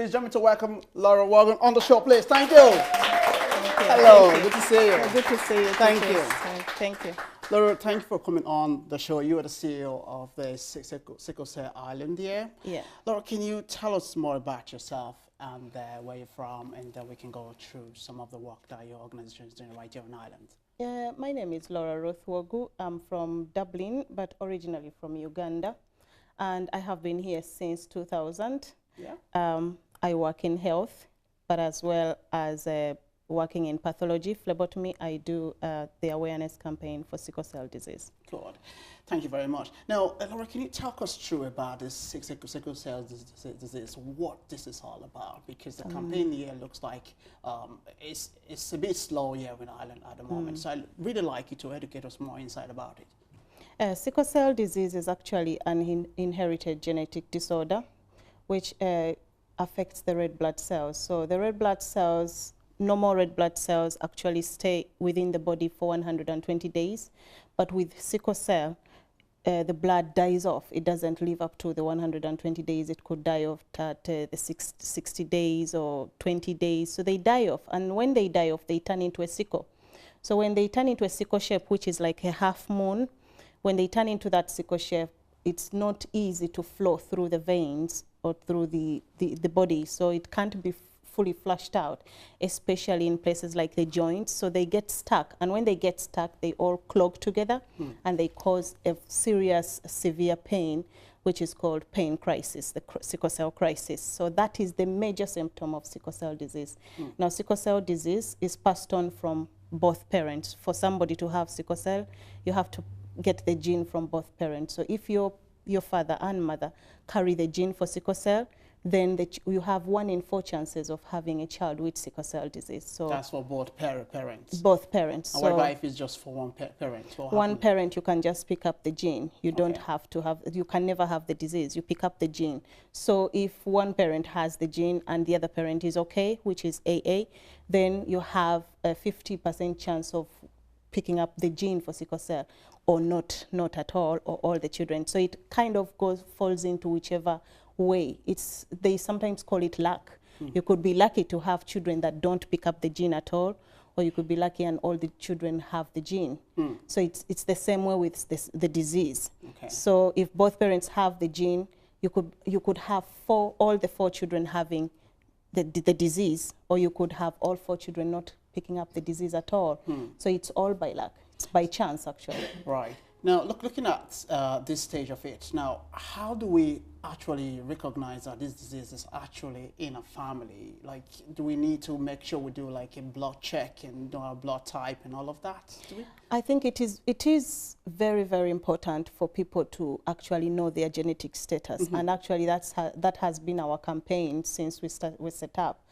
Please join me to welcome Lora Wogu on the show, please. Thank you. Hello, good to see you. Good to see you. Thank you. Thank you. Laura, thank you for coming on the show. You are the CEO of the Sickle Cell Island here. Yeah. Laura, can you tell us more about yourself and where you're from, and then we can go through some of the work that your organization is doing right here on Ireland? Yeah, my name is Lora Ruth Wogu. I'm from Dublin, but originally from Uganda. And I have been here since 2000. Yeah. I work in health, but as well as working in pathology, phlebotomy. I do the awareness campaign for sickle cell disease. Good. Thank you very much. Now, Laura, can you talk us through about this sickle cell disease, what this is all about? Because the campaign here looks like it's a bit slow here in Ireland at the moment. So I'd really like you to educate us more inside about it. Sickle cell disease is actually an inherited genetic disorder which affects the red blood cells. So the red blood cells, normal red blood cells actually stay within the body for 120 days. But with sickle cell, the blood dies off. It doesn't live up to the 120 days. It could die off at the 60 days or 20 days. So they die off. And when they die off, they turn into a sickle. So when they turn into a sickle shape, which is like a half moon, when they turn into that sickle shape, it's not easy to flow through the veins or through the body. So it can't be fully flushed out, especially in places like the joints. So they get stuck. And when they get stuck, they all clog together and they cause a serious, severe pain, which is called pain crisis, the sickle cell crisis. So that is the major symptom of sickle cell disease. Now, sickle cell disease is passed on from both parents. For somebody to have sickle cell, you have to get the gene from both parents. So if your father and mother carry the gene for sickle cell, then you have 1 in 4 chances of having a child with sickle cell disease. So that's for both parents? Both parents. And what about if it's just for one parent? One parent, you can just pick up the gene. You don't have to have, you can never have the disease. You pick up the gene. So if one parent has the gene and the other parent is okay, which is AA, then you have a 50% chance of picking up the gene for sickle cell, or not at all, or all the children. So it kind of falls into whichever way. They sometimes call it luck. You could be lucky to have children that don't pick up the gene at all, or you could be lucky and all the children have the gene. So it's the same way with the disease. So if both parents have the gene, you could have all the 4 children having the disease, or you could have all 4 children not picking up the disease at all. So it's all by luck. It's by chance, actually. Right. Now, looking at this stage of it, now, how do we actually recognize that this disease is actually in a family? Like, do we need to make sure we do like a blood check and do our blood type and all of that? Do we? I think it is very, very important for people to actually know their genetic status. And actually, that has been our campaign since we set up.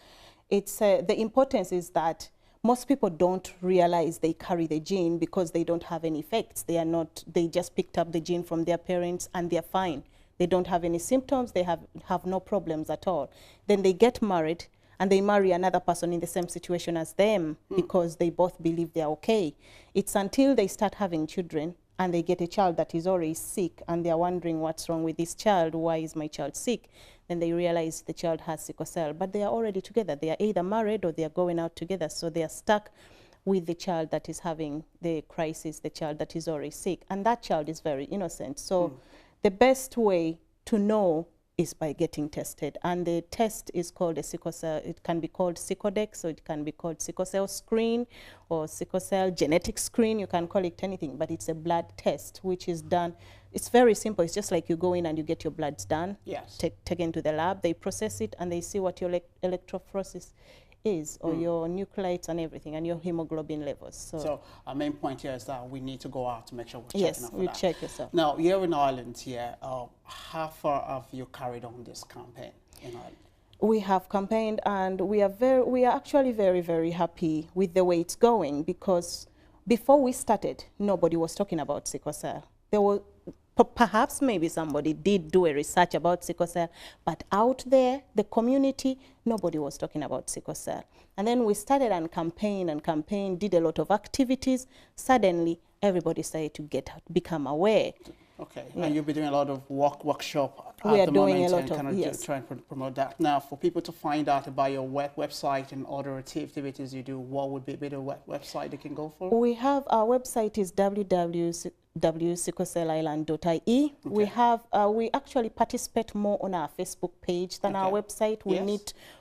The importance is that most people don't realize they carry the gene because they don't have any effects. They just picked up the gene from their parents and they're fine. They don't have any symptoms, they have no problems at all. Then they get married and they marry another person in the same situation as them because they both believe they're okay. It's until they start having children and they get a child that is already sick and they're wondering what's wrong with this child, why is my child sick? Then they realize the child has sickle cell, but they are already together. They are either married or they are going out together. So they are stuck with the child that is having the crisis, the child that is already sick. And that child is very innocent. So the best way to know is by getting tested. And the test is called a sickle cell. It can be called Sickledex, or it can be called sickle cell screen or sickle cell genetic screen. You can call it anything, but it's a blood test which is done. It's very simple. It's just like you go in and you get your bloods done, taken to the lab. They process it and they see what your electrophoresis is, or your nucleides and everything, and your hemoglobin levels. So our main point here is that we need to go out to make sure we're checking out for that. Yes, you check yourself. Now, here in Ireland here, how far have you carried on this campaign in Ireland? We have campaigned, and we are actually very, very happy with the way it's going, because before we started, nobody was talking about sickle cell. There was perhaps maybe somebody did do a research about sickle cell, but out there, the community, nobody was talking about sickle cell. And then we started and campaigned, did a lot of activities. Suddenly, everybody started to become aware. Okay, Yeah. and you'll be doing a lot of workshop We at are the doing moment a lot and of, kind of yes. try and promote that. Now, for people to find out about your website and other activities you do, what would be a bit of website they can go for? We have, our website is www.sicklecellisland.ie. We have, we actually participate more on our Facebook page than our website.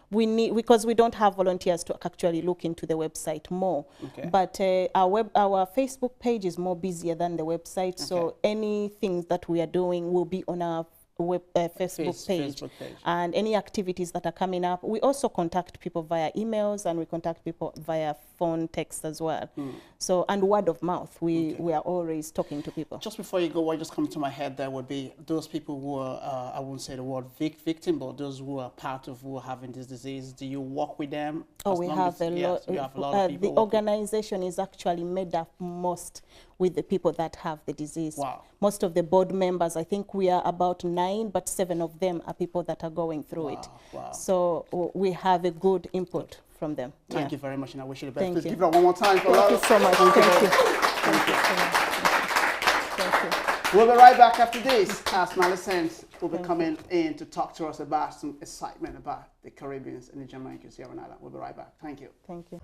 We need, because we don't have volunteers to actually look into the website more. But our Facebook page is more busier than the website, so anything that we are doing will be on our Facebook page. And any activities that are coming up. We also contact people via emails, and we contact people via phone, text as well. So, and word of mouth, we are always talking to people. Just before you go, what just comes to my head there would be those people who are, I won't say the word victim, but those who are part of who are having this disease. Do you work with them? Oh, we have a lot. You have a lot of people. The organization is actually made up most with the people that have the disease. Wow. Most of the board members, I think we are about 9, but 7 of them are people that are going through it. Wow. So we have a good input from them. Thank you very much, and I wish you the best. Thank Please you. give it up one more time for Thank you so much. Thank you. Thank you so much. Thank you. We'll be right back after this. As Millicent will be coming in to talk to us about some excitement about the Caribbeans and the Jamaicans here on Island. We'll be right back. Thank you. Thank you.